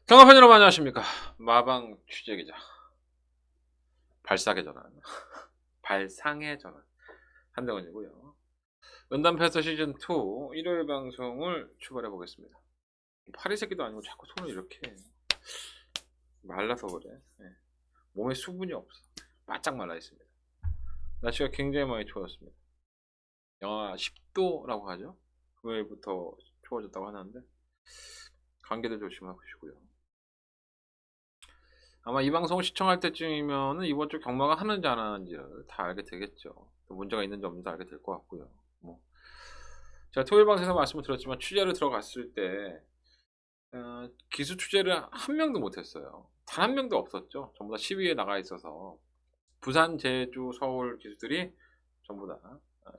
경합팬 여러분 안녕하십니까. 마방 취재기자 발상의 전환 발상의 전환 한대원이고요. 은담패서 시즌2 일요일 방송을 출발해 보겠습니다. 파리 새끼도 아니고 자꾸 손을 이렇게 말라서 그래. 몸에 수분이 없어. 바짝 말라 있습니다. 날씨가 굉장히 많이 추워졌습니다. 영하 10도라고 하죠. 금요일부터 추워졌다고 하는데 감기들 조심하시고요. 아마 이 방송을 시청할 때쯤이면은 이번 주 경마가 하는지 안 하는지를 다 알게 되겠죠. 또 문제가 있는지 없는지 알게 될 것 같고요. 제가 토요일 방송에서 말씀을 드렸지만 취재를 들어갔을 때 기수 취재를 한 명도 못했어요. 단 한 명도 없었죠. 전부 다 시위에 나가 있어서 부산, 제주, 서울 기수들이 전부 다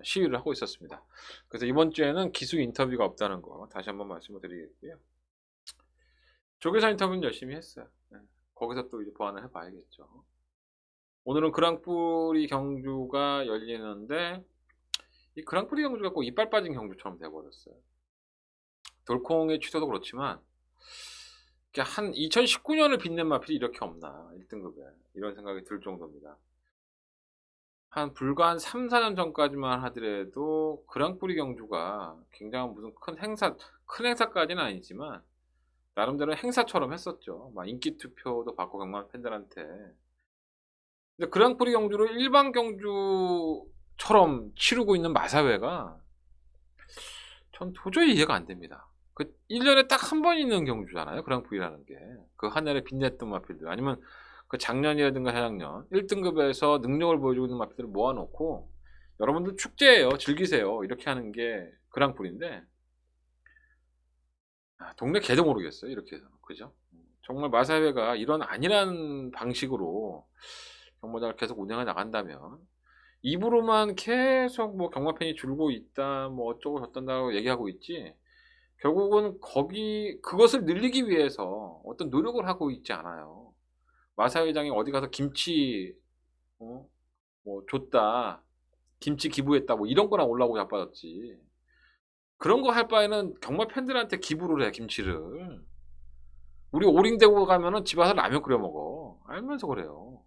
시위를 하고 있었습니다. 그래서 이번 주에는 기수 인터뷰가 없다는 거 다시 한번 말씀을 드리겠고요. 조교사 인터뷰는 열심히 했어요. 거기서 또 이제 보완을 해봐야겠죠. 오늘은 그랑프리 경주가 열리는데 이 그랑프리 경주가 꼭 이빨 빠진 경주처럼 돼버렸어요. 돌콩의 취소도 그렇지만 한 2019년을 빛낸 마필이 이렇게 없나 1등급에 이런 생각이 들 정도입니다. 불과 한 3, 4년 전까지만 하더라도 그랑프리 경주가 굉장한 무슨 큰 행사까지는 아니지만 나름대로 행사처럼 했었죠. 막 인기 투표도 받고 경마 팬들한테. 근데 그랑프리 경주를 일반 경주처럼 치르고 있는 마사회가 전 도저히 이해가 안 됩니다. 1년에 딱 한 번 있는 경주잖아요. 그랑프리라는 게. 그 한 해를 빛냈던 마필들. 아니면 그 작년이라든가 재작년 1등급에서 능력을 보여주고 있는 마필들을 모아놓고 여러분들 축제예요. 즐기세요. 이렇게 하는 게 그랑프리인데 동네 개도 모르겠어요. 이렇게 해서. 그죠? 정말 마사회가 이런 아니란 방식으로 경마장을 계속 운영해 나간다면 입으로만 계속 뭐 경마팬이 줄고 있다 뭐 어쩌고 저쩐다고 얘기하고 있지 결국은 그것을 늘리기 위해서 어떤 노력을 하고 있지 않아요. 마사회장이 어디 가서 김치 뭐 줬다 김치 기부했다 뭐 이런 거나 올라오고 자빠졌지. 그런 거 할 바에는 경마 팬들한테 기부를 해 김치를. 우리 오링대고 가면은 집 와서 라면 끓여 먹어. 알면서 그래요.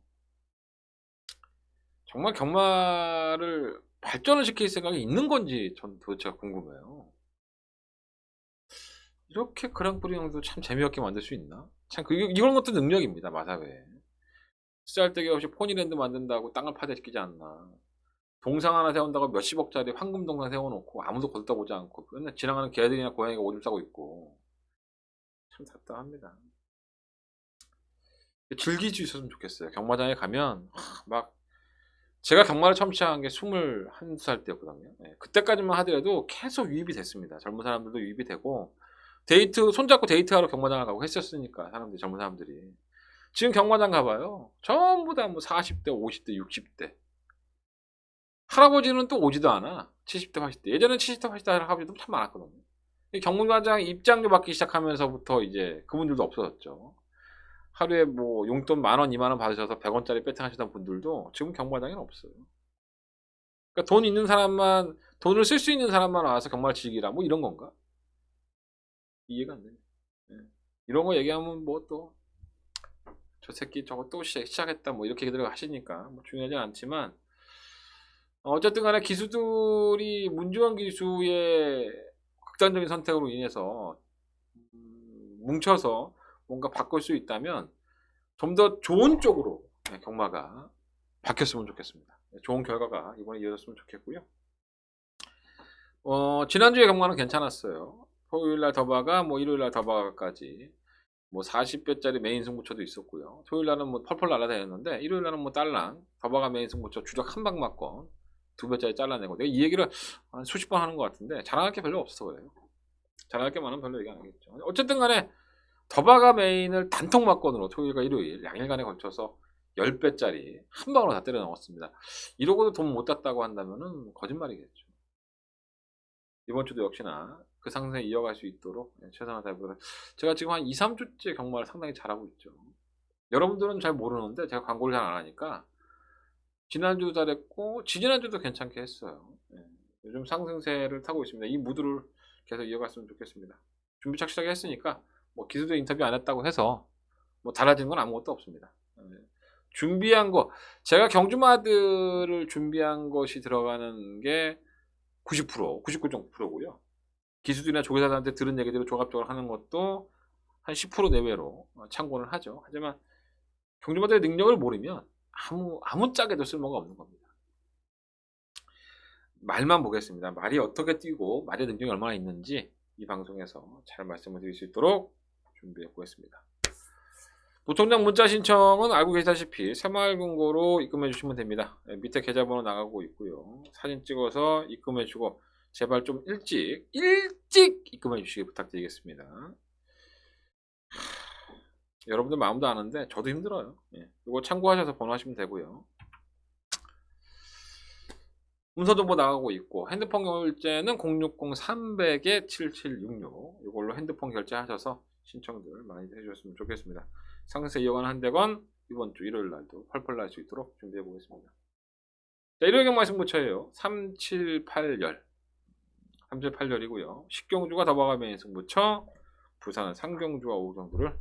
정말 경마를 발전을 시킬 생각이 있는 건지 전 도대체 궁금해요. 이렇게 그랑프리 형도 참 재미없게 만들 수 있나? 참 이런 것도 능력입니다. 마사회. 쓰잘데기 없이 포니랜드 만든다고 땅을 파괴시키지 않나. 동상 하나 세운다고 몇십억짜리 황금 동상 세워놓고 아무도 거들떠보지 않고 맨날 지나가는 개들이나 고양이가 오줌 싸고 있고 참 답답합니다. 즐길 수 있었으면 좋겠어요. 경마장에 가면 막 제가 경마를 처음 시작한 게 21살 때였거든요. 그때까지만 하더라도 계속 유입이 됐습니다. 젊은 사람들도 유입이 되고 손잡고 데이트하러 경마장을 가고 했었으니까 젊은 사람들이. 지금 경마장 가봐요. 전부 다 뭐 40대, 50대, 60대. 할아버지는 또 오지도 않아. 70대, 80대. 예전에 70대, 80대 할아버지도 참 많았거든요. 경마장 입장료 받기 시작하면서부터 이제 그분들도 없어졌죠. 하루에 뭐 용돈 10,000원, 20,000원 받으셔서 100원짜리 배팅 하시던 분들도 지금 경마장에는 없어요. 그러니까 돈을 쓸 수 있는 사람만 와서 경마를 즐기라 뭐 이런 건가? 이해가 안 됩니다. 이런 거 얘기하면 뭐 또 저 새끼 저거 또 시작했다 뭐 이렇게 하시니까 뭐 중요하지 않지만 어쨌든 간에 기수들이 문주환 기수의 극단적인 선택으로 인해서 뭉쳐서 뭔가 바꿀 수 있다면 좀 더 좋은 쪽으로 경마가 바뀌었으면 좋겠습니다. 좋은 결과가 이번에 이어졌으면 좋겠고요. 지난주에 경마는 괜찮았어요. 토요일날 더바가 뭐 일요일날 더바까지 뭐 40배짜리 메인 승부처도 있었고요. 토요일날은 뭐 펄펄 날아다녔는데 일요일날은 뭐 딸랑 더바가 메인 승부처 주적 한 방 맞건 2배짜리 잘라내고 내가 이 얘기를 한 수십 번 하는 것 같은데 자랑할 게 별로 없어서 그래요. 자랑할 게 많으면 별로 얘기 안 하겠죠. 어쨌든 간에 더바가 메인을 단통 맞건으로 토요일과 일요일 양일간에 걸쳐서 10배짜리 한 방으로 다 때려 넣었습니다. 이러고도 돈 못 땄다고 한다면은 거짓말이겠죠. 이번 주도 역시나 그 상승에 이어갈 수 있도록 최선을 다해보도록. 제가 지금 한 2, 3주째 경마를 상당히 잘하고 있죠. 여러분들은 잘 모르는데 제가 광고를 잘 안 하니까 지난주도 잘했고 지지난주도 괜찮게 했어요. 요즘 상승세를 타고 있습니다. 이 무드를 계속 이어갔으면 좋겠습니다. 준비착 시작했으니까 뭐 기수도 인터뷰 안 했다고 해서 뭐 달라진 건 아무것도 없습니다. 준비한 거, 제가 경주마들을 준비한 것이 들어가는 게 90%, 99.9%고요. 기수들이나 조교사들한테 들은 얘기대로 종합적으로 하는 것도 한 10% 내외로 참고를 하죠. 하지만 경주마들의 능력을 모르면 아무 짝에도 쓸모가 없는 겁니다. 말만 보겠습니다. 말이 어떻게 뛰고 말의 능력이 얼마나 있는지 이 방송에서 잘 말씀을 드릴 수 있도록 준비해 보겠습니다. 부통령 문자 신청은 알고 계시다시피 새마을금고로 입금해 주시면 됩니다. 밑에 계좌번호 나가고 있고요. 사진 찍어서 입금해 주고 제발 좀 일찍 입금해 주시기 부탁드리겠습니다. 여러분들 마음도 아는데 저도 힘들어요. 이거 참고하셔서 번호하시면 되고요. 문서정보 나가고 있고 핸드폰 결제는 060-300-7766 이걸로 핸드폰 결제하셔서 신청들 많이 해주셨으면 좋겠습니다. 상세 이어가는 한대건 이번 주 일요일 날도 펄펄 날 수 있도록 준비해 보겠습니다. 자, 일요일 말씀 붙여요. 378열이고요. 식경주가 더버가면 승부처, 부산은 상경주와 오경주를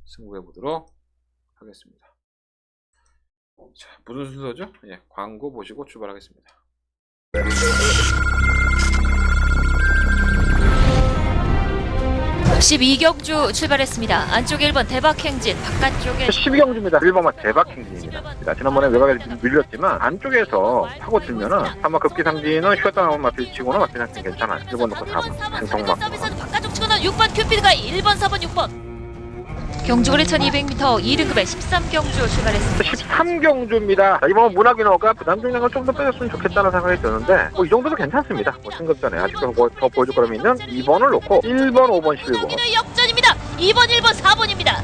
승부해 보도록 하겠습니다. 자, 무슨 순서죠? 광고 보시고 출발하겠습니다. 12경주 출발했습니다. 안쪽 1번 대박행진, 바깥쪽에 12경주입니다. 1번만 대박행진입니다. 지난번에 외곽에서 좀 밀렸지만 안쪽에서 파고 들면은 아마 급기상진은 쉬었다 나온 마필 치고는 마필 상태 괜찮아요. 1번 놓고 4번 생통막 바깥쪽 치고는 6번 큐피드가 1번, 4번, 6번. 경주거리 1200m 2등급의 13경주 출발했습니다. 13경주입니다. 이번 문학인어가 부담 중량을 좀 더 빼줬으면 좋겠다는 생각이 드는데 이 정도도 괜찮습니다. 승급전에 아직도 더 보여줄 거라면 있는 2번을 놓고 1번, 5번, 11번 역전입니다. 2번, 1번, 4번입니다.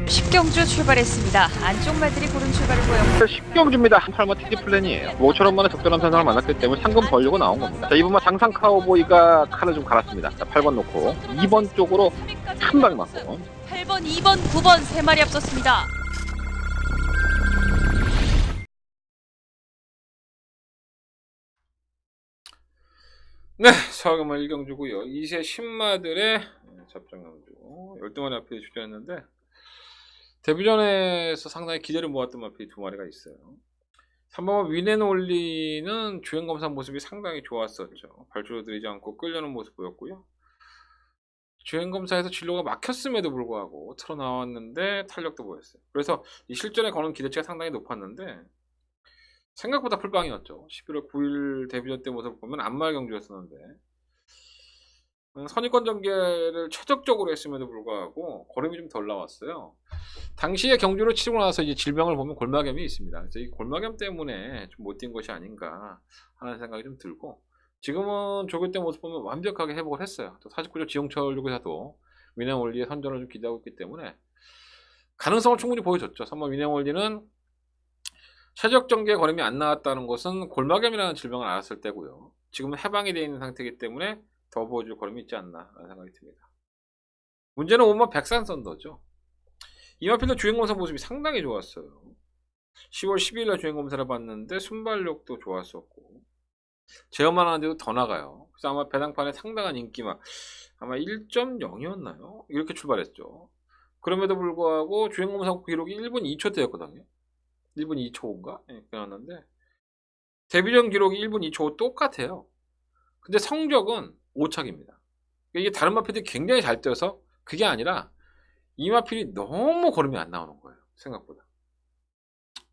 10경주 출발했습니다. 안쪽 말들이 고른 출발을 보였고 10경주입니다. 8번 TD 플랜이에요. 5천원 만에 적절한 선상을 만났기 때문에 상금 벌려고 나온 겁니다. 자, 2번만 장상 카우보이가 칼을 좀 갈았습니다. 자, 8번 놓고 2번 쪽으로 한 방 맞고 8번, 2번, 9번 3마리 앞섰습니다. 네, 서학음은 1경주고요. 2세 신마들의 접전경주 12마리 앞에 출전했는데 데뷔전에서 상당히 기대를 모았던 마필이 2마리가 있어요. 3번 위넨올리는 주행검사 모습이 상당히 좋았었죠. 발주로 들이지 않고 끌려는 모습 보였고요. 주행검사에서 진로가 막혔음에도 불구하고 털어나왔는데 탄력도 보였어요. 그래서 이 실전에 거는 기대치가 상당히 높았는데 생각보다 풀빵이었죠. 11월 9일 데뷔전 때 모습을 보면 안말 경주였었는데 선입권 전개를 최적적으로 했음에도 불구하고 걸음이 좀 덜 나왔어요. 당시에 경주를 치고 나서 이제 질병을 보면 골마겸이 있습니다. 그래서 이 골마겸 때문에 좀 못 뛴 것이 아닌가 하는 생각이 좀 들고 지금은 조교 때 모습 보면 완벽하게 회복을 했어요. 또 49조 지용철 요구사도 위넨올리의 선전을 좀 기대하고 있기 때문에 가능성을 충분히 보여줬죠. 3번 위넨올리는 최적 전개 걸음이 안 나왔다는 것은 골마겸이라는 질병을 알았을 때고요. 지금은 해방이 되어 있는 상태이기 때문에 더 보여줄 걸음이 있지 않나 라는 생각이 듭니다. 문제는 5번 백산선더죠. 이마필도 주행검사 모습이 상당히 좋았어요. 10월 12일날 주행검사를 봤는데 순발력도 좋았었고 제어만 하는데도 더 나가요. 그래서 아마 배당판에 상당한 인기만 아마 1.0이었나요? 이렇게 출발했죠. 그럼에도 불구하고 주행검사 기록이 1분 2초 대였거든요. 1분 2초인가? 나왔는데 데뷔전 기록이 1분 2초 똑같아요. 근데 성적은 5착입니다. 이게 다른 마필들이 굉장히 잘 뛰어서 그게 아니라 이 마필이 너무 걸음이 안 나오는 거예요. 생각보다.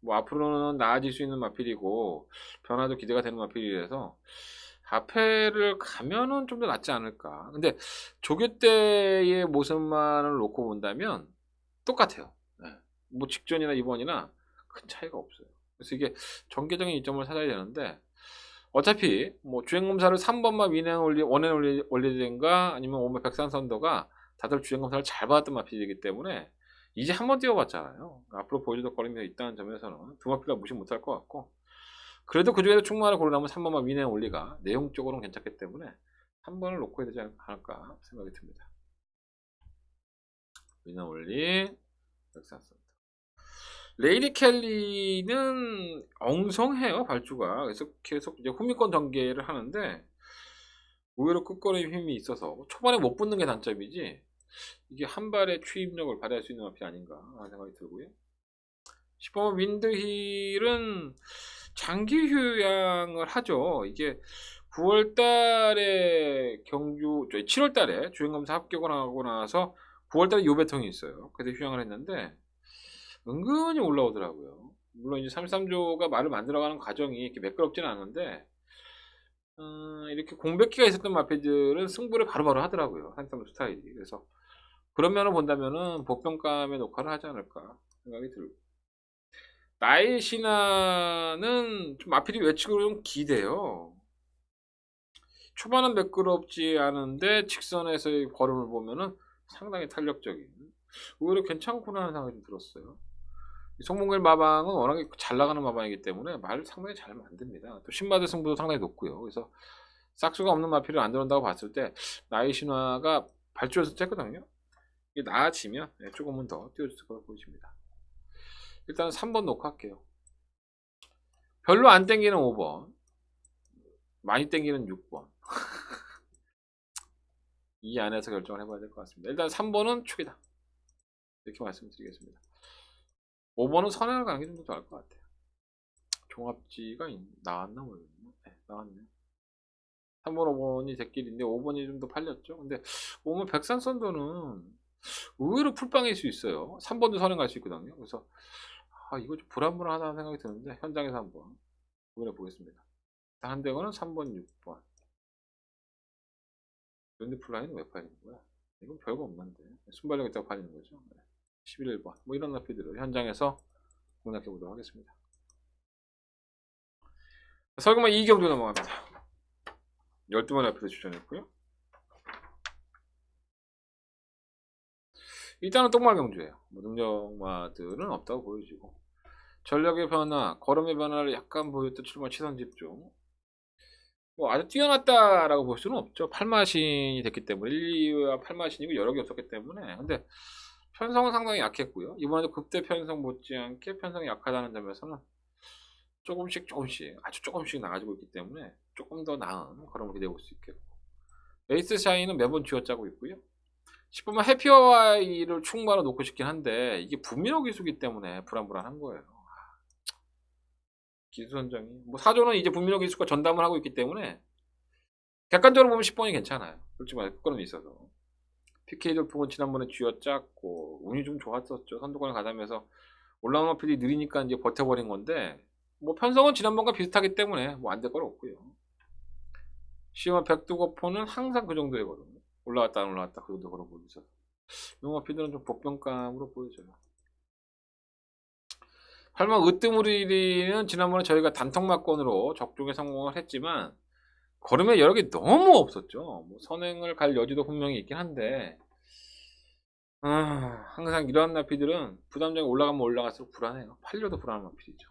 뭐 앞으로는 나아질 수 있는 마필이고 변화도 기대가 되는 마필이라서 앞에를 가면은 좀 더 낫지 않을까. 근데 조교 때의 모습만을 놓고 본다면 똑같아요. 뭐 직전이나 이번이나 큰 차이가 없어요. 그래서 이게 전개적인 이점을 찾아야 되는데 어차피 뭐 주행검사를 3번만 원에 올리든가 아니면 5번 백산선더가 다들 주행검사를 잘 받았던 마필이기 때문에 이제 한번 뛰어봤잖아요. 앞으로 보여주던 걸음이 있다는 점에서는 두 마필가 무시 못할 것 같고 그래도 그 중에서 충분하게 고르라면 3번만 위넨올리가 내용적으로는 괜찮기 때문에 3번을 놓고 해야 되지 않을까 생각이 듭니다. 위넨올리 백산선더 레이디 켈리는 엉성해요. 발주가. 그래서 계속 이제 후미권 전개를 하는데 의외로 끝걸음에 힘이 있어서 초반에 못 붙는 게 단점이지 이게 한 발의 추입력을 발휘할 수 있는 마필이 아닌가 하는 생각이 들고요. 10번 윈드힐은 장기 휴양을 하죠. 이게 9월 달에 7월 달에 주행검사 합격을 하고 나서 9월 달에 요배통이 있어요. 그때 휴양을 했는데 은근히 올라오더라고요. 물론 이제 33조가 말을 만들어가는 과정이 이렇게 매끄럽지는 않은데 이렇게 공백기가 있었던 마필들은 승부를 바로바로 하더라고요. 33조 스타일이. 그래서 그런 면을 본다면은 복병감의 녹화를 하지 않을까 생각이 들고, 나의 신화는 좀 마필이 외측으로 좀 기대요. 초반은 매끄럽지 않은데 직선에서의 걸음을 보면은 상당히 탄력적인, 오히려 괜찮구나 하는 생각이 좀 들었어요. 성문길 마방은 워낙에 잘 나가는 마방이기 때문에 말을 상당히 잘 만듭니다. 또 신마대 승부도 상당히 높고요. 그래서 싹수가 없는 마필을 안 들어온다고 봤을 때 나의 신화가 발주해서 쬐거든요. 이게 나아지면 조금은 더 띄워줄 거로 보여집니다. 일단 3번 놓고 할게요. 별로 안 땡기는 5번, 많이 땡기는 6번. 이 안에서 결정을 해봐야 될 것 같습니다. 일단 3번은 축이다, 이렇게 말씀드리겠습니다. 5번은 선행을 가는 게 좀 더 나을 것 같아요. 종합지가 나왔나 모르겠네. 네, 나왔네요. 3번, 5번이 대길인데 5번이 좀 더 팔렸죠. 근데 5번 백산선도는 의외로 풀빵일 수 있어요. 3번도 선행 갈 수 있거든요. 그래서 이거 좀 불안불안하다는 생각이 드는데 현장에서 한번 고민해 보겠습니다. 한 대거는 3번, 6번. 랜드 플라이는 왜 팔리는 거야? 이건 별거 없는데 순발력 있다고 팔리는 거죠. 11번 뭐 이런 나피들을 현장에서 공략해 보도록 하겠습니다. 설금만 이경주 넘어갑니다. 12번 나피를 추천했고요. 일단은 똥말 경주예요. 능력마들은 없다고 보여지고, 전력의 변화, 걸음의 변화를 약간 보였던 출마 치선 집중. 뭐 아주 뛰어났다라고 볼 수는 없죠. 8마신이 됐기 때문에 1, 2와 8마신이고 여러 개 없었기 때문에. 근데 편성은 상당히 약했고요. 이번에도 급대 편성 못지않게 편성이 약하다는 점에서는 조금씩 아주 조금씩 나아지고 있기 때문에 조금 더 나은 걸음을 기대해 볼 수 있겠고, 에이스 샤이는 매번 쥐어짜고 있고요. 10번만 해피어와이를 충마로 놓고 싶긴 한데 이게 분민호 기수기 때문에 불안불안한 거예요. 기수 선정이 뭐 4조는 이제 분민호 기수가 전담을 하고 있기 때문에 객관적으로 보면 10번이 괜찮아요. 솔직히 말해 끝걸음이 있어서. PK 돌풍은 지난번에 쥐어짰고 운이 좀 좋았었죠. 선두권을 가다면서 올라오는 마필이 느리니까 이제 버텨버린 건데, 뭐 편성은 지난번과 비슷하기 때문에 뭐 안 될 건 없고요. 시와 백두거포는 항상 그 정도의 걸음, 올라왔다 안 올라왔다 그 정도 걸어 보이죠. 이 마필들은 좀 복병감으로 보여져요. 8번 으뜸우리는 지난번에 저희가 단통막권으로 적중에 성공을 했지만 걸음에 여력이 너무 없었죠. 뭐 선행을 갈 여지도 분명히 있긴 한데 항상 이러한 나피들은 부담장이 올라가면 올라갈수록 불안해요. 팔려도 불안한 나피이죠.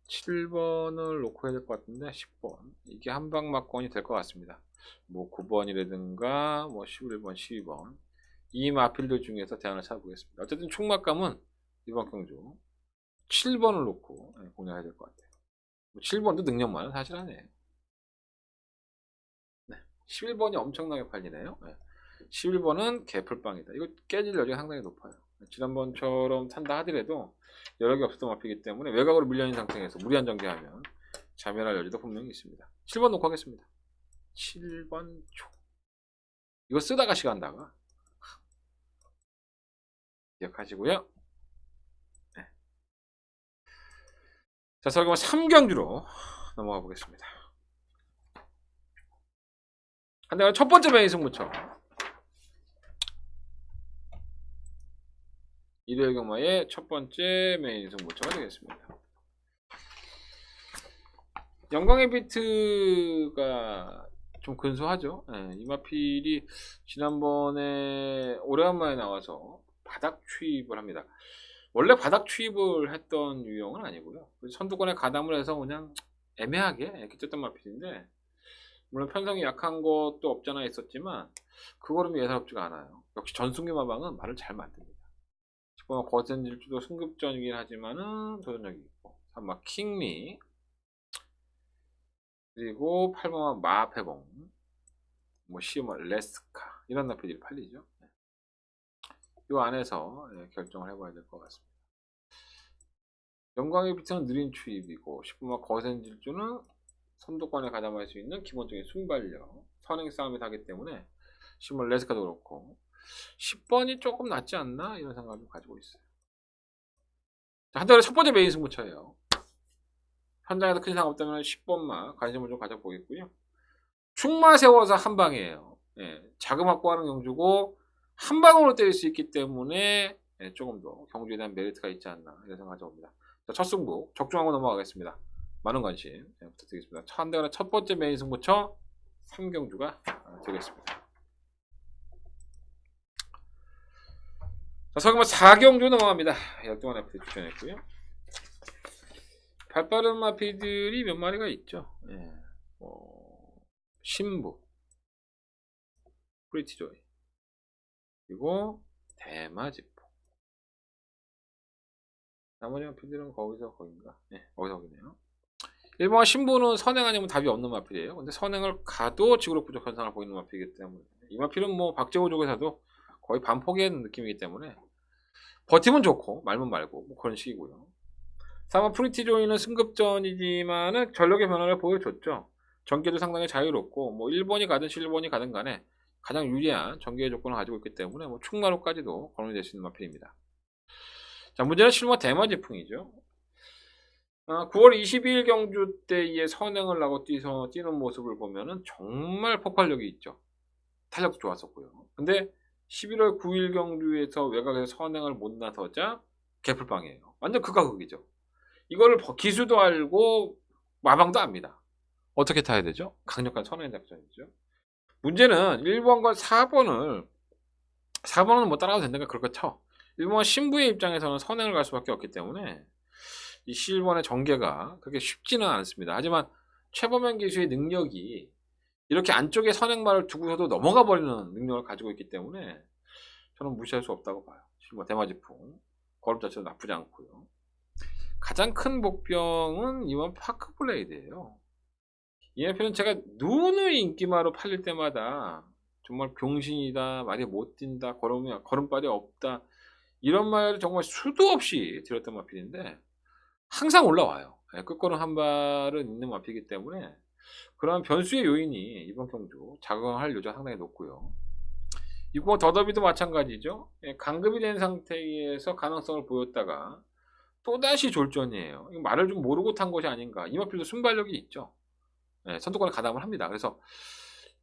7번을 놓고 해야 될 것 같은데 10번 이게 한방막권이 될 것 같습니다. 뭐 9번이라든가 뭐 11번, 12번 이 마필들 중에서 대안을 찾아보겠습니다. 어쨌든 총막감은 이번 경주 7번을 놓고 공략해야 될 것 같아요. 7번도 능력만은 사실 아니에요. 11번이 엄청나게 팔리네요. 11번은 개풀빵이다. 이거 깨질 여지가 상당히 높아요. 지난번처럼 탄다 하더라도 여러 개 없었던 마피이기 때문에 외곽으로 밀려있는 상태에서 무리한 전개하면 자멸할 여지도 분명히 있습니다. 7번 놓고 하겠습니다. 7번 초. 이거 쓰다가 시간 나가. 기억하시고요. 네. 자, 설계만 3경주로 넘어가 보겠습니다. 한대가 첫 번째 메인 승부처. 일요일 경마의 첫 번째 메인 승부처가 되겠습니다. 영광의 비트가 좀 근소하죠. 이 마필이 지난번에 오래간만에 나와서 바닥 추입을 합니다. 원래 바닥 추입을 했던 유형은 아니고요. 선두권에 가담을 해서 그냥 애매하게 이렇게 떴던 마필인데, 물론 편성이 약한 것도 없잖아 있었지만 그거는 예사롭지가 않아요. 역시 전승규 마방은 말을 잘 만듭니다. 10번 거센 질주도 승급전이긴 하지만은 도전력이 있고, 3번 킹리, 그리고 8번 마패봉, 뭐 시우마 레스카 이런 마필들이 팔리죠. 이 안에서 결정을 해봐야 될 것 같습니다. 영광의 비트는 느린 추입이고 10분만 거센 질주는 선두권에 가담할 수 있는 기본적인 순발력, 선행 싸움이 하기 때문에 10번 레스카도 그렇고 10번이 조금 낫지 않나 이런 생각을 가지고 있어요. 자, 한달에 첫 번째 메인 승부처예요. 현장에서 큰 이상 없다면 10번만 관심을 좀 가져보겠고요. 충마 세워서 한 방이에요. 자금 확보하는 경주고 한 방으로 때릴 수 있기 때문에 조금 더 경주에 대한 메리트가 있지 않나 이런 생각을 가져봅니다. 자, 첫 승부 적중하고 넘어가겠습니다. 많은 관심 부탁드리겠습니다. 한달에 첫 번째 메인 승부처 3경주가 되겠습니다. 자, 서기만 4경주 넘어갑니다. 역동안 앞에 추천했고요. 발빠른 마피들이 몇 마리가 있죠. 신부, 프리티조이, 그리고 대마지포. 나머지 마피들은 거기인가? 거기서 거기네요. 1번 신부는 선행 아니면 답이 없는 마필이에요. 근데 선행을 가도 지구력 부족 현상을 보이는 마필이기 때문에 이 마필은 뭐 박재호 쪽에서도 거의 반 포기하는 느낌이기 때문에 버티면 좋고 말면 말고 뭐 그런 식이고요. 3번 프리티조이는 승급전이지만은 전력의 변화를 보여줬죠. 전개도 상당히 자유롭고 뭐 1번이 가든 7번이 가든 간에 가장 유리한 전개 조건을 가지고 있기 때문에 뭐 충마로까지도 거론이 될 수 있는 마필입니다. 자, 문제는 7번 대마지풍이죠. 9월 22일 경주 때의 선행을 하고 뛰는 모습을 보면은 정말 폭발력이 있죠. 탄력도 좋았었고요. 근데 11월 9일 경주에서 외곽에서 선행을 못 나서자 개풀빵이에요. 완전 극과 극이죠. 이거를 기수도 알고 마방도 압니다. 어떻게 타야 되죠? 강력한 선행 작전이죠. 문제는 1번과 4번은 뭐 따라가도 된다니까 그렇게 쳐. 1번 신부의 입장에서는 선행을 갈 수밖에 없기 때문에 이 11번의 전개가 그렇게 쉽지는 않습니다. 하지만 최범현 기수의 능력이 이렇게 안쪽에 선행말을 두고서도 넘어가 버리는 능력을 가지고 있기 때문에 저는 무시할 수 없다고 봐요. 7번 대마지풍 걸음 자체도 나쁘지 않고요. 가장 큰 복병은 이번 파크블레이드예요. 이 마필은 제가 누누이 인기마로 팔릴 때마다 정말 병신이다, 말이 못 뛴다, 걸음발이 없다 이런 말을 정말 수도 없이 들었던 마필인데 항상 올라와요. 끝걸음 한 발은 있는 마필이기 때문에 그런 변수의 요인이 이번 경주 작용할 여지가 상당히 높고요. 이번 더더비도 마찬가지죠. 강급이 된 상태에서 가능성을 보였다가 또다시 졸전이에요. 말을 좀 모르고 탄 것이 아닌가. 이 마필도 순발력이 있죠. 선두권에 가담을 합니다. 그래서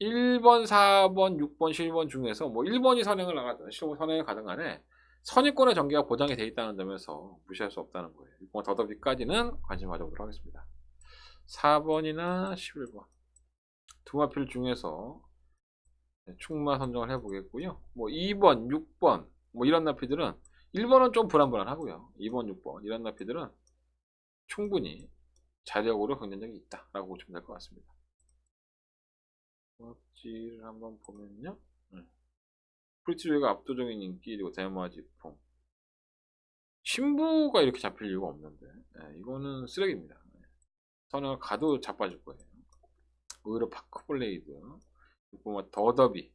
1번, 4번, 6번, 7번 중에서 뭐 1번이 선행을 나가든 7번 선행을 가든 간에 선입권의 전개가 보장이 되어 있다는 점에서 무시할 수 없다는 거예요. 6번 더더비까지는 관심 가져보도록 하겠습니다. 4번이나 11번 두 마필 중에서 충마 선정을 해보겠고요. 뭐 2번, 6번 뭐 이런 나피들은 1번은 좀 불안불안하고요. 2번, 6번 이런 나피들은 충분히 자력으로 경쟁력이 있다라고 보시면 될 것 같습니다. 조합지를 한번 보면요. 프리티조이가 압도적인 인기, 그리고 대마지풍. 신부가 이렇게 잡힐 이유가 없는데 이거는 쓰레기입니다. 선행을 가도 자빠질 거예요. 오히려 파크블레이드, 6번 더더비,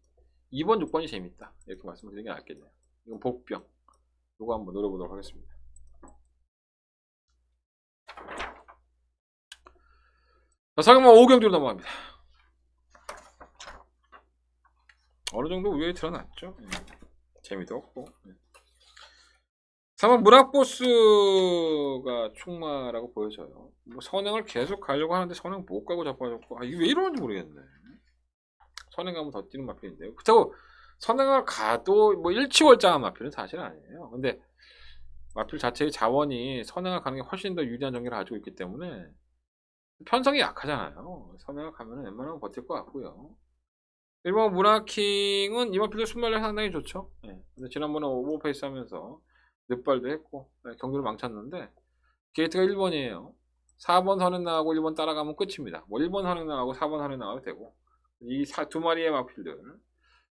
2번, 6번이 재밌다 이렇게 말씀드리는 게 낫겠네요. 이건 복병, 이거 한번 노려보도록 하겠습니다. 자, 상금만 5경주로 넘어갑니다. 어느 정도 우열이 드러났죠. 재미도 없고. 3번 문학보스가 충마라고 보여져요. 뭐 선행을 계속 가려고 하는데 선행 못 가고 자빠졌고, 이게 왜 이러는지 모르겠네. 선행 가면 더 뛰는 마필인데요. 그렇다고 선행을 가도 뭐 일치월장한 마필은 사실 아니에요. 근데 마필 자체의 자원이 선행을 가는 게 훨씬 더 유리한 전개를 가지고 있기 때문에 편성이 약하잖아요. 선행을 가면 웬만하면 버틸 것 같고요. 1번 문화킹은 이번 필드 순발력 상당히 좋죠. 근데 지난번에 오버페이스 하면서 늦발도 했고 경기를 망쳤는데 게이트가 1번이에요. 4번 선행 나가고 1번 따라가면 끝입니다. 뭐 1번 선행 나가고 4번 선행 나가도 되고 이 두 마리의 마필들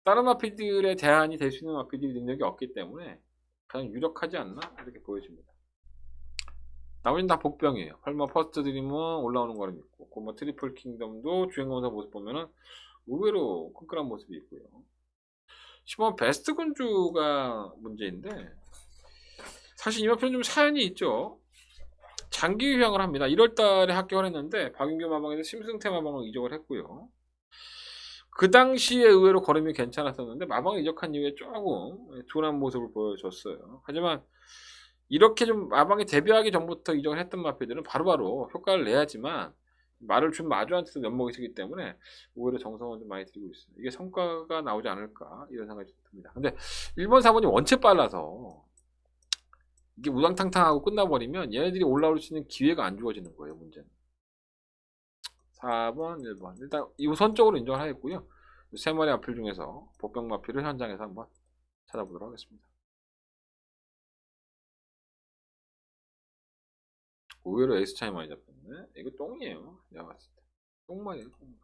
다른 마필들의 대안이 될 수 있는 마필들이 능력이 없기 때문에 가장 유력하지 않나 이렇게 보여집니다. 나머지는 다 복병이에요. 8번 퍼스트 드림은 올라오는 거를 믿고 뭐 트리플 킹덤도 주행검사 모습 보면은 의외로 끈끈한 모습이 있고요. 10번 베스트 군주가 문제인데 사실 이 마필은 좀 사연이 있죠. 장기 휴양을 합니다. 1월달에 합격을 했는데 박인규 마방에서 심승태 마방을 이적을 했고요. 그 당시에 의외로 걸음이 괜찮았었는데 마방을 이적한 이후에 조금 둔한 모습을 보여줬어요. 하지만 이렇게 좀 마방이 데뷔하기 전부터 이적을 했던 마필들은 바로바로 효과를 내야지만 말을 준 마주한테도 면목이 서기 때문에 오히려 정성을 좀 많이 들이고 있어요. 이게 성과가 나오지 않을까 이런 생각이 듭니다. 근데 1번, 4번이 원체 빨라서 이게 우당탕탕하고 끝나버리면 얘네들이 올라올 수 있는 기회가 안 주어지는 거예요. 문제는 4번, 1번 일단 우선적으로 인정을 하겠고요. 세 마리 마필 중에서 복병 마필을 현장에서 한번 찾아보도록 하겠습니다. 의외로 에이스 차이 많이 잡혔네. 이거 똥이에요. 내가 봤을 때 똥말이에요. 똥말.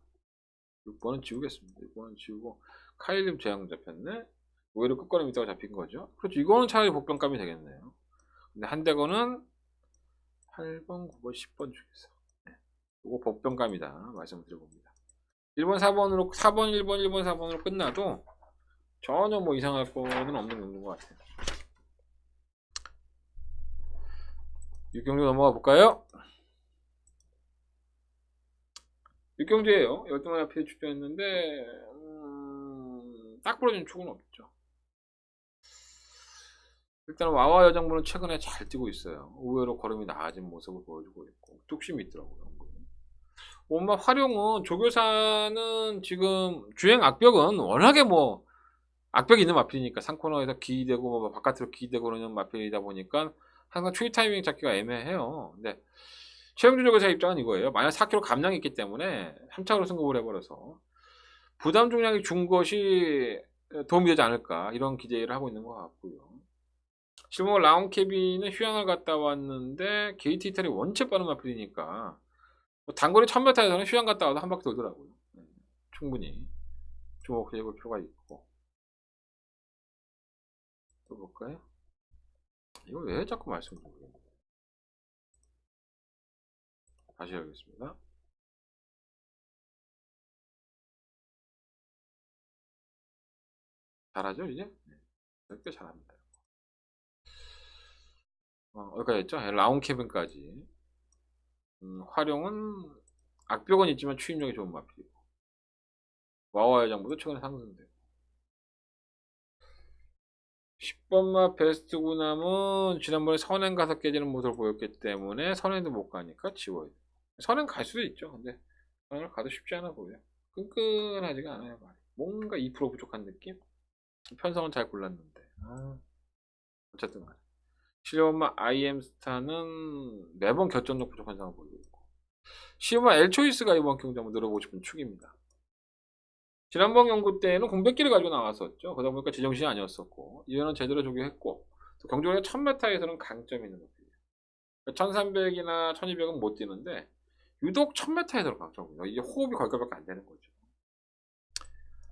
6번은 지우겠습니다. 6번은 지우고 카일림 제왕 잡혔네. 의외로 끝걸음 있다가 잡힌 거죠. 그렇죠. 이거는 차라리 복병감이 되겠네요. 근데 한대거는 8번, 9번, 10번 중에서 이거 복병감이다 말씀을 드려봅니다. 1번, 4번으로 4번, 1번, 1번, 4번으로 끝나도 전혀 뭐 이상할 거는 없는 것 같아요. 육경주 넘어가 볼까요? 육경주예요. 12마리 앞에 출전했는데 딱 부러진 축은 없죠. 일단 와와 여장부는 최근에 잘 뛰고 있어요. 의외로 걸음이 나아진 모습을 보여주고 있고 뚝심이 있더라고요. 엄마 활용은 조교사는 지금 주행 악벽은 워낙에 뭐 악벽이 있는 마필이니까 상코너에서 기대고 뭐 바깥으로 기대고 그러는 마필이다 보니까 항상 추이 타이밍 잡기가 애매해요. 근데 최영준 조교사 입장은 이거예요. 만약 4kg 감량이 있기 때문에 3차로 승급을 해버려서 부담 중량이 준 것이 도움이 되지 않을까 이런 기대를 하고 있는 것 같고요. 실버 라운 캐비는 휴양을 갔다 왔는데 게이트 이탈이 원체 빠른 마필이니까 뭐 단거리 1000m에서는 휴양 갔다 와도 한 바퀴 돌더라고요. 충분히 주목해 볼 필요가 있고. 또 볼까요? 이거 왜 자꾸 말씀드리는 거예요? 다시 해야겠습니다. 잘하죠 이제? 네. 꽤 잘합니다. 여기까지 했죠? 라운 캐빈까지. 활용은 악벽은 있지만 추임력이 좋은 마필이고 와와 여장부도 최근에 상승되고 10번마 베스트 구남은 지난번에 선행 가서 깨지는 모습을 보였기 때문에 선행도 못 가니까 지워야 돼요. 선행 갈 수도 있죠. 근데 선행을 가도 쉽지 않아 보여요. 끈끈하지가 않아요. 뭔가 2% 부족한 느낌? 편성은 잘 골랐는데 어쨌든 간에 실험마 IM스타는 매번 결정력 부족한 상황을 보이고 있고 시험마 L초이스가 이번 경기 한번 늘어보고 싶은 축입니다. 지난번 경구 때는 공백기를 가지고 나왔었죠. 그러다 보니까 제정신이 아니었었고 이번은 제대로 조교했고 또 경주가 1000m에서는 강점이 있는 것들이에요. 1300이나 1200은 못 뛰는데 유독 1000m에서는 강점입니다. 이게 호흡이 걸걸밖에 안 되는 거죠.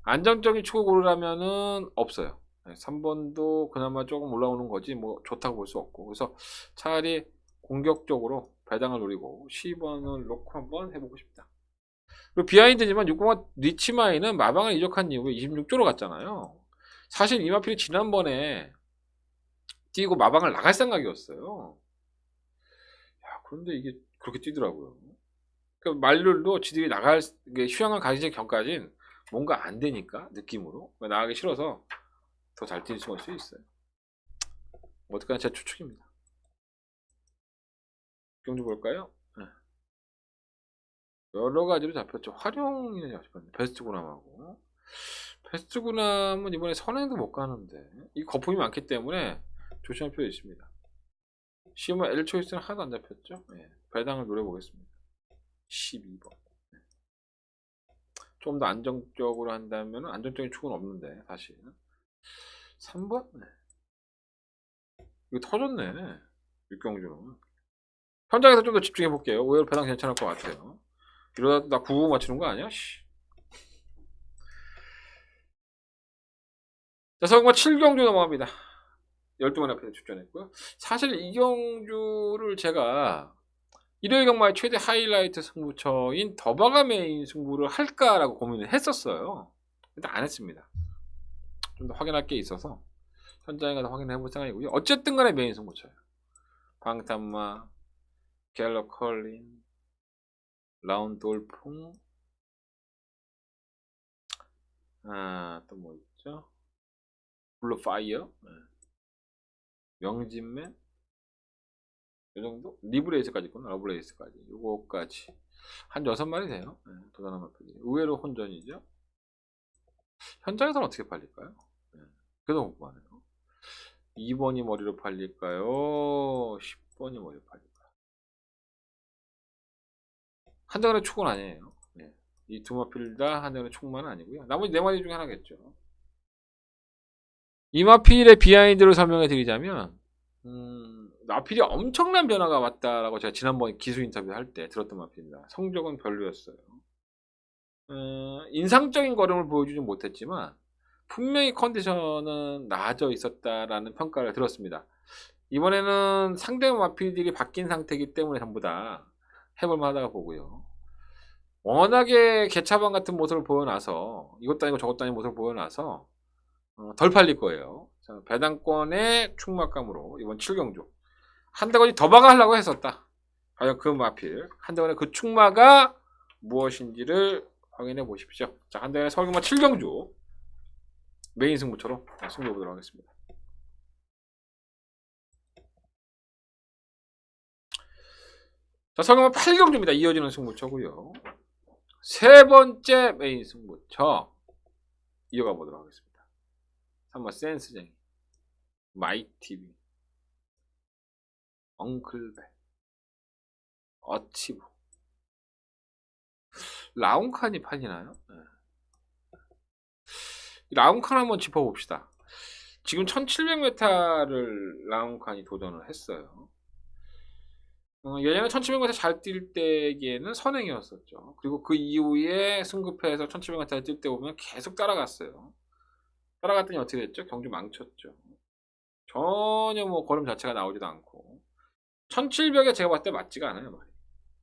안정적인 축을 고르라면은 없어요. 3번도 그나마 조금 올라오는 거지 뭐 좋다고 볼 수 없고 그래서 차라리 공격적으로 배당을 노리고 10번을 놓고 한번 해보고 싶다. 그리고 비하인드지만 6번과 리치마이는 마방을 이적한 이후에 26조로 갔잖아요. 사실 이 마필이 지난번에 뛰고 마방을 나갈 생각이었어요. 야, 그런데 이게 그렇게 뛰더라고요. 그러니까 말들도 지들이 나갈 휴양을 가기 전까진 뭔가 안 되니까 느낌으로 나가기 싫어서 더 잘 뛸 수 있어요. 어떡하나 제 추측입니다. 경주 볼까요? 네. 여러 가지로 잡혔죠. 활용이 잡혔네. 베스트 구남하고 베스트 구남은 이번에 선행도 못 가는데 이 거품이 많기 때문에 조심할 필요 있습니다. 시험은 L 초이스는 하나도 안 잡혔죠. 네. 배당을 노려보겠습니다. 12번. 네. 좀 더 안정적으로 한다면 안정적인 축은 없는데 사실 3번? 네. 이거 터졌네. 육경주는 현장에서 좀 더 집중해 볼게요. 오히려 배당 괜찮을 것 같아요. 이러다 나 9 맞추는 거 아니야? 자, 성공 7경주 넘어갑니다. 12번 앞에 출전했고요. 사실 이 경주를 제가 일요일 경마의 최대 하이라이트 승부처인 더바가 메인 승부를 할까라고 고민을 했었어요. 근데 안 했습니다. 좀 더 확인할 게 있어서 현장에 가서 확인해 볼 생각이고요. 어쨌든 간에 메인 승부처예요. 방탄마, 갤러 컬린, 라운돌풍, 또 뭐 있죠? 블루파이어, 명진맨, 이 정도? 리브레이스까지 있구나. 러브레이스까지. 요거까지. 한 6마리 돼요. 도전한 마필이. 의외로 혼전이죠. 현장에서는 어떻게 팔릴까요? 그게 너무 궁금하네요. 2번이 머리로 팔릴까요? 10번이 머리로 팔릴까요? 한정의 축은 아니에요. 이 두 마필 다 한정의 축만 아니고요. 나머지 4마리 중에 하나겠죠. 이 마필의 비하인드를 설명해 드리자면 마필이 엄청난 변화가 왔다라고 제가 지난번 기수 인터뷰 할 때 들었던 마필입니다. 성적은 별로였어요. 인상적인 걸음을 보여주지 못했지만 분명히 컨디션은 나아져 있었다라는 평가를 들었습니다. 이번에는 상대 마필들이 바뀐 상태이기 때문에 전부 다 해볼만 하다고 보고요. 워낙에 개차반 같은 모습을 보여놔서 이것도 아니고 저것도 아닌 모습을 보여놔서 덜 팔릴 거예요. 자, 배당권의 충막감으로 이번 7경주 한대건이 더 박아하려고 했었다. 과연 그 마필 한대건의 그 충마가 무엇인지를 확인해 보십시오. 자, 한대건의 서울경마 7경주 메인 승부처럼 승부해 보도록 하겠습니다. 자, 서울경마 8경주입니다. 이어지는 승부처고요. 세 번째 메인 승부처 이어가 보도록 하겠습니다. 3번 센스쟁이, 마이티비, 엉클벨, 어치브, 라운칸이 팔리나요? 라운칸 한번 짚어봅시다. 지금 1700m를 라운칸이 도전을 했어요. 예전에 1700m 잘 뛸 때기에는 선행이었었죠. 그리고 그 이후에 승급해서 1700m 뛸 때 보면 계속 따라갔어요. 따라갔더니 어떻게 됐죠? 경주 망쳤죠. 전혀 뭐 걸음 자체가 나오지도 않고 1700에 제가 봤을 때 맞지가 않아요. 말이.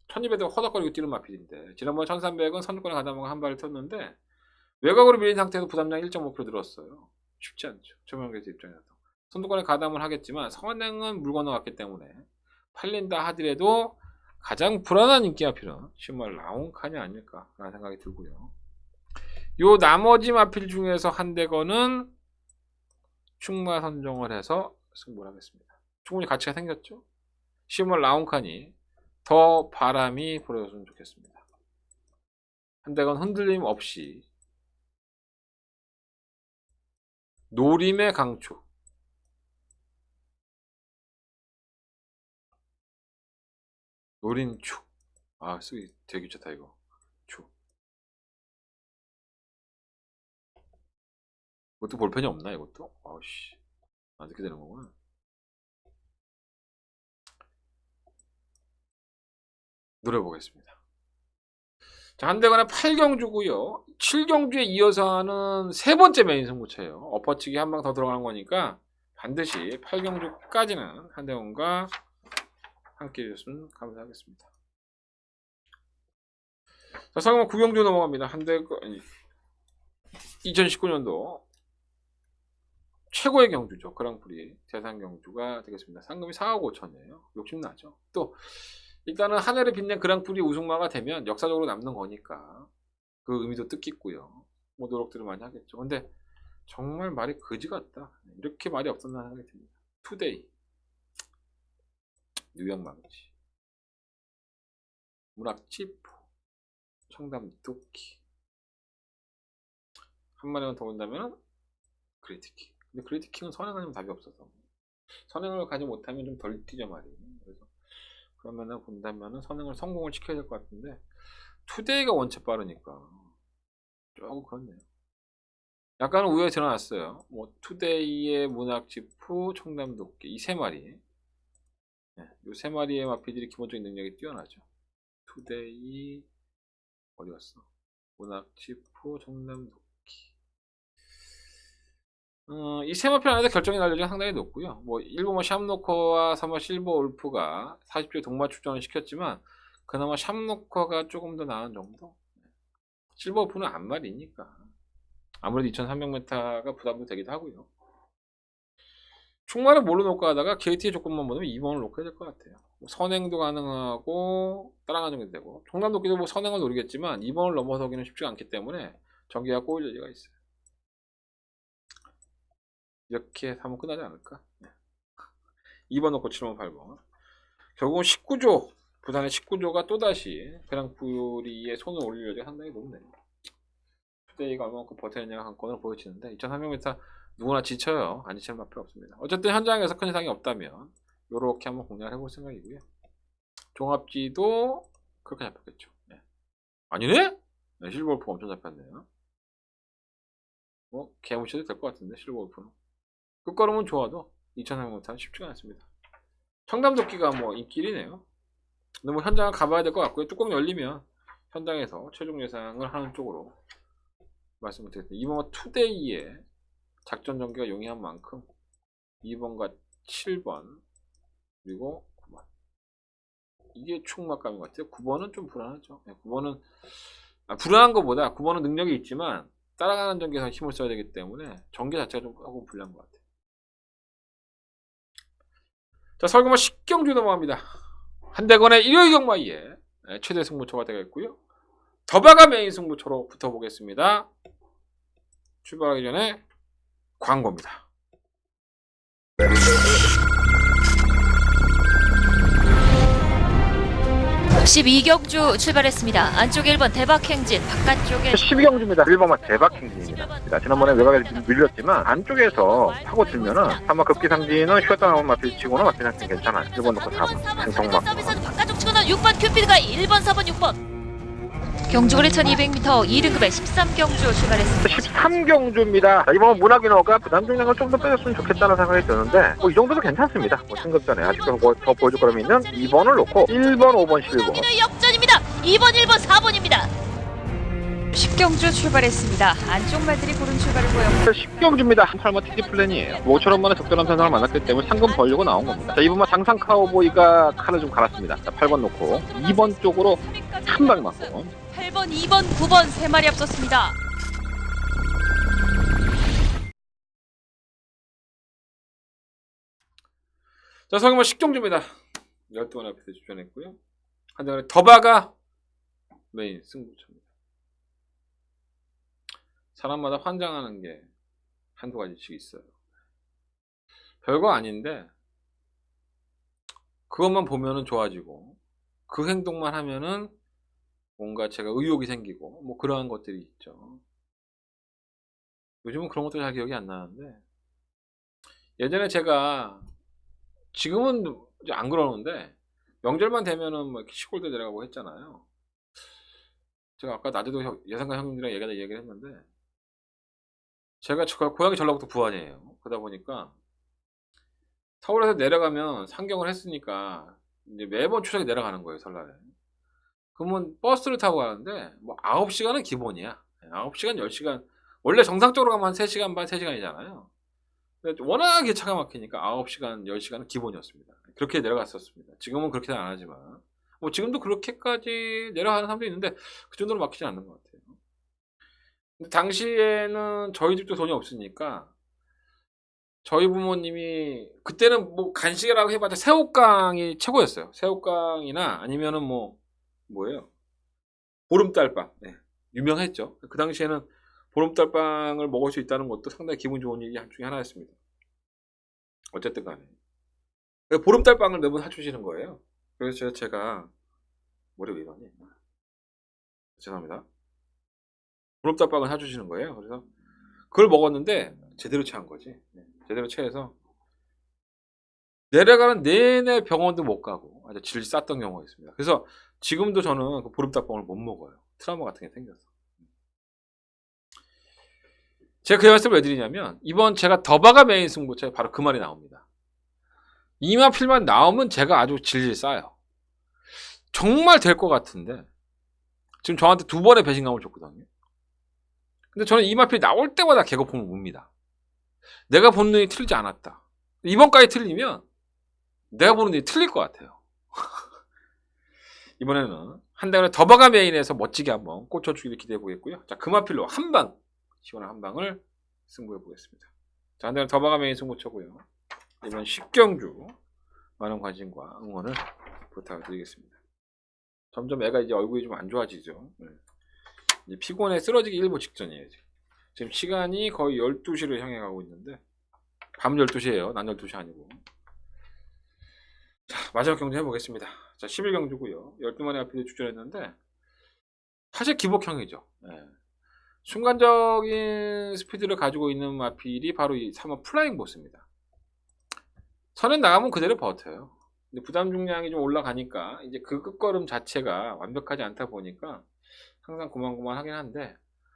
1200도 허덕거리고 뛰는 마필인데 지난번 1300은 선두권에 가다보면 한 발을 텄는데 외곽으로 밀린 상태에서 부담량 1.5kg 늘었어요. 쉽지 않죠. 조명계수 입장에서. 선두권에 가담을 하겠지만 선행은 물 건너갔기 때문에 팔린다 하더라도 가장 불안한 인기 마필은 정말 라운칸이 아닐까라는 생각이 들고요. 요 나머지 마필 중에서 한 대거는 충마 선정을 해서 승부를 하겠습니다. 충분히 가치가 생겼죠. 10월 라운칸이 더 바람이 불어줬으면 좋겠습니다. 한 대건 흔들림 없이 노림의 강추, 노린추. 쓰기 되게 귀찮다 이거. 추. 이것도 볼펜이 없나 이것도? 아우씨. 이렇게 되는 거구나. 노려보겠습니다. 자, 한대건의 8경주고요. 7경주에 이어서 하는 세 번째 메인 승부처예요. 엎어치기 한 방 더 들어가는 거니까 반드시 8경주까지는 한대건과 함께 해주셨으면 감사하겠습니다. 자, 상금 9경주 넘어갑니다. 한대건 2019년도 최고의 경주죠. 그랑프리 대상 경주가 되겠습니다. 상금이 4억 5천이에요. 욕심나죠. 또 일단은 한 해를 빛낸 그랑프리 우승마가 되면 역사적으로 남는 거니까 그 의미도 뜻깊고요. 뭐 노력들을 많이 하겠죠. 근데 정말 말이 거지 같다. 이렇게 말이 없었나 생각이 듭니다. 투데이, 뉴욕망치, 문학치프, 청담도끼. 한 마리만 더 본다면 그레이트킹. 근데 그레이트킹은 선행하려면 답이 없어서 선행을 가지 못하면 좀 덜 뛰죠 말이에요. 그래서 그러면은 본다면은 선행을 성공을 시켜야 될 것 같은데 투데이가 원체 빠르니까 조금 그렇네요. 약간 우연히 드러났어요. 뭐 투데이의 문학지프, 청담도끼 이 세 마리, 이 세 마리의 마피들이 기본적인 능력이 뛰어나죠. 투데이 어디 갔어? 문학지프, 청담도끼. 이 세 마필 안에서 결정이 날 여지가 상당히 높고요. 뭐 일부 뭐 샴노커와 3번 실버 울프가 40주에 동마 출전을 시켰지만 그나마 샴노커가 조금 더 나은 정도. 실버 울프는 안말이니까 아무래도 2300m가 부담도 되기도 하고요. 충만을 뭘로 놓고 하다가 KT의 조건만 보면 2번을 놓고 해야 될 것 같아요. 뭐 선행도 가능하고 따라가는 게 되고 총담도끼도 뭐 선행을 노리겠지만 2번을 넘어서기는 쉽지가 않기 때문에 전개가 꼬일 여지가 있어요. 이렇게 해서 하면 끝나지 않을까? 네. 2번 놓고 7번 8번. 결국은 19조 부산의 19조가 또다시 그랑프리에 손을 올릴 여지가 상당히 높네요. 투데이가 얼마만큼 버텨내냐 한 건을 보여지는데 2300m 누구나 지쳐요. 안 지치는 밖에 없습니다. 어쨌든 현장에서 큰 이상이 없다면 요렇게 한번 공략을 해볼 생각이고요. 종합지도 그렇게 잡혔겠죠. 네. 아니네? 네, 실버골프가 엄청 잡혔네요. 뭐 개무시도 될 것 같은데 실버골프는 끝걸음은 좋아도 2300m는 쉽지가 않습니다. 청담도끼가 뭐 인기리네요. 근데 뭐 현장을 가봐야 될 것 같고요. 뚜껑 열리면 현장에서 최종 예상을 하는 쪽으로 말씀을 드렸습니다. 이번 투데이에 작전 전개가 용이한 만큼 2번과 7번 그리고 9번 이게 충막감인 것 같아요. 9번은 좀 불안하죠. 9번은 불안한 것보다 9번은 능력이 있지만 따라가는 전개에서 힘을 써야 되기 때문에 전개 자체가 좀 하고 불리한 것 같아요. 자, 설금화 10경주 넘어갑니다. 한대건의 일요일 경마에 최대 승부처가 되겠고요. 더바가 메인 승부처로 붙어보겠습니다. 출발하기 전에 광고입니다. 12경주 출발했습니다. 안쪽에 1번 대박행진, 바깥쪽에 12경주입니다. 1번만 대박행진입니다. 지난번에 외곽에서 좀 밀렸지만 안쪽에서 파고 들면은 아마 급기상진은 쉬었다 나온 마필 치고는 마필 상태 괜찮아요. 1번 놓고 4번 생통막 서비스는 바깥쪽 치고는 6번 큐피드가 1번, 4번, 6번. 경주거리 1200m 2등급의 13경주 출발했습니다. 13경주입니다. 이번 문학인어가 부담 중량을 좀 더 빼줬으면 좋겠다는 생각이 드는데 이 정도도 괜찮습니다. 승급전에 아직도 더 보여줄 거라면 있는 2번을 놓고 1번, 5번, 11번 역전입니다. 2번, 1번, 4번입니다. 10경주 출발했습니다. 안쪽 말들이 고른 출발을 보였고 10경주입니다. 8번 TD 플랜이에요. 5천원 만에 적절한 선상을 만났기 때문에 상금 벌려고 나온 겁니다. 자, 이번만 장상 카우보이가 칼을 좀 갈았습니다. 자, 8번 놓고 2번 쪽으로 한 방 맞고 8번, 2번, 9번 3마리 앞섰습니다. 자, 성형만 10경주입니다. 12번 앞에서 주전했고요. 한대건의 더바가 메인 승부처입니다. 사람마다 환장하는 게 한두 가지씩 있어요. 별거 아닌데 그것만 보면은 좋아지고 그 행동만 하면은 뭔가 제가 의욕이 생기고 뭐 그러한 것들이 있죠. 요즘은 그런 것도 잘 기억이 안 나는데 예전에 제가 지금은 이제 안 그러는데 명절만 되면은 뭐 이렇게 시골도 내려가고 했잖아요. 제가 아까 낮에도 예상가 형님들이랑 얘기를 했는데 제가 고향이 전라북도 부안이에요. 그러다 보니까 서울에서 내려가면 상경을 했으니까 이제 매번 추석에 내려가는 거예요, 설날에. 그러면 버스를 타고 가는데 뭐 9시간은 기본이야. 9시간, 10시간. 원래 정상적으로 가면 한 3시간 반, 3시간이잖아요. 워낙 차가 막히니까 9시간, 10시간은 기본이었습니다. 그렇게 내려갔었습니다. 지금은 그렇게는 안 하지만 뭐 지금도 그렇게까지 내려가는 사람도 있는데 그 정도로 막히지 않는 것 같아요. 근데 당시에는 저희 집도 돈이 없으니까 저희 부모님이 그때는 뭐 간식이라고 해봤자 새우깡이 최고였어요. 새우깡이나 아니면은 뭐예요? 보름달빵. 네, 유명했죠. 그 당시에는 보름달빵을 먹을 수 있다는 것도 상당히 기분 좋은 일이 중에 하나였습니다. 어쨌든 간에 보름달빵을 매번 사주시는 거예요. 그래서 제가 머리 왜 이러니? 죄송합니다. 보름달빵을 사주시는 거예요. 그래서 그걸 먹었는데 제대로 체한 거지. 제대로 체해서 내려가는 내내 병원도 못 가고 아주 질 쌌던 경우가 있습니다. 그래서 지금도 저는 그 보름달빵을 못 먹어요. 트라우마 같은 게 생겨서. 제가 그 말씀을 왜 드리냐면 이번 제가 더바가 메인 승부처에 바로 그 말이 나옵니다. 이마필만 나오면 제가 아주 질질 싸요. 정말 될 것 같은데 지금 저한테 2번의 배신감을 줬거든요. 근데 저는 이마필 나올 때마다 개거품을 봅니다. 내가 본 눈이 틀리지 않았다. 이번까지 틀리면 내가 보는 눈이 틀릴 것 같아요. 이번에는 한대건의 더바가 메인에서 멋지게 한번 꽂혀주기를 기대해 보겠고요. 자, 금화필로 한방 시원한 한 방을 승부해 보겠습니다. 자, 한대는 더바가 메인 승부처고요. 이번 10경주 많은 관심과 응원을 부탁드리겠습니다. 점점 애가 이제 얼굴이 좀 안 좋아지죠. 이제 피곤해 쓰러지기 일보 직전이에요. 지금 시간이 거의 12시를 향해 가고 있는데 밤 12시에요. 낮 12시 아니고. 자, 마지막 경주 해보겠습니다. 자, 11경주고요. 12마리 마필이 출전했는데 사실 기복형이죠. 순간적인 스피드를 가지고 있는 마필이 바로 이 3번 플라잉 보스입니다. 선에 나가면 그대로 버텨요. 근데 부담 중량이 좀 올라가니까 이제 그 끝걸음 자체가 완벽하지 않다 보니까 항상 고만고만하긴 한데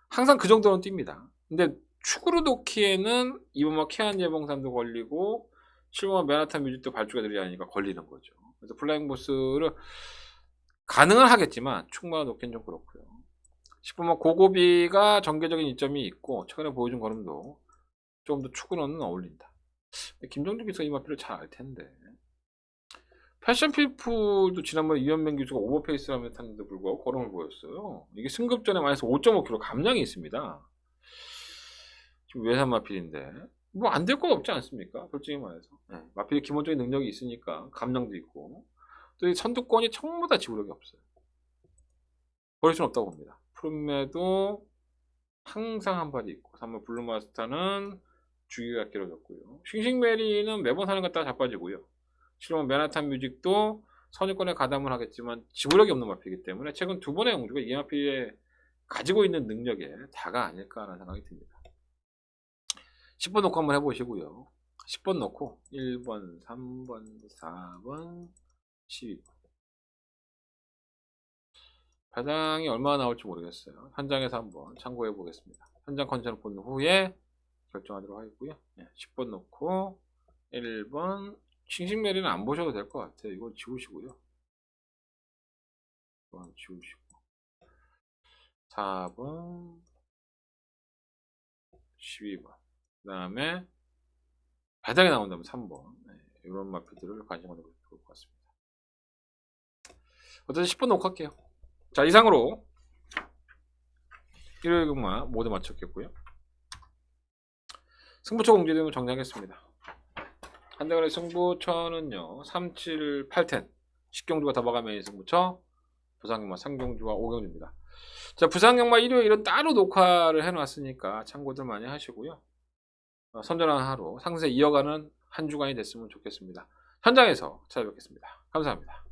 항상 그 정도는 뜁니다. 근데 축으로 놓기에는 2번마 케안 예봉산도 걸리고 7번마 맨하탄 뮤직도 발주가 들이하니까 걸리는 거죠. 그래서 플라잉 보스를 가능은 하겠지만 축만 놓기는 좀 그렇고요. 10번마 고고비가 전개적인 이점이 있고 최근에 보여준 걸음도 조금 더 축으로는 어울린다. 김정주 기수가 이 마필을 잘 알 텐데 패션 필풀도 지난번에 이현명 기수가 오버페이스를 탔는데 불구하고 걸음을 보였어요. 이게 승급 전에 마이너스 5.5kg 감량이 있습니다. 지금 외산 마필인데 뭐 안 될 건 없지 않습니까? 솔직히 말해서 마필이 기본적인 능력이 있으니까 감량도 있고 또 이 선두권이 전부 다 지구력이 없어요. 버릴 수는 없다고 봅니다. 푸른매도 항상 한 발이 있고 3번 블루마스터는 주기가 길어졌고요. 싱싱메리는 매번 사는 갔다가 자빠지고요. 7번 맨하탄 뮤직도 선유권에 가담을 하겠지만 지구력이 없는 마필이기 때문에 최근 두 번의 영주가 이 마필에 가지고 있는 능력에 다가 아닐까라는 생각이 듭니다. 10번 놓고 한번 해보시고요. 10번 놓고 1번, 3번, 4번, 12번. 배당이 얼마나 나올지 모르겠어요. 현장에서 한번 참고해 보겠습니다. 현장 컨디션을 본 후에 결정하도록 하겠고요. 10번 놓고 1번 싱싱메리는 안 보셔도 될 것 같아요. 이거 지우시고요. 이건 지우시고 4번 12번 그 다음에 배당이 나온다면 3번 이런 마필들을 관심 가지고 좋을 것 같습니다. 어쨌든 10번 놓고 할게요. 자, 이상으로 일요일 경마 모두 마쳤겠고요. 승부처 공개되면 정리하겠습니다. 한대간의 승부처는요 3, 7, 8텐 10경주가 더바가 메인 승부처, 부산경마 3경주와 5경주입니다. 자, 부산경마 일요일은 따로 녹화를 해놨으니까 참고들 많이 하시고요. 선전한 하루 상세 이어가는 한 주간이 됐으면 좋겠습니다. 현장에서 찾아뵙겠습니다. 감사합니다.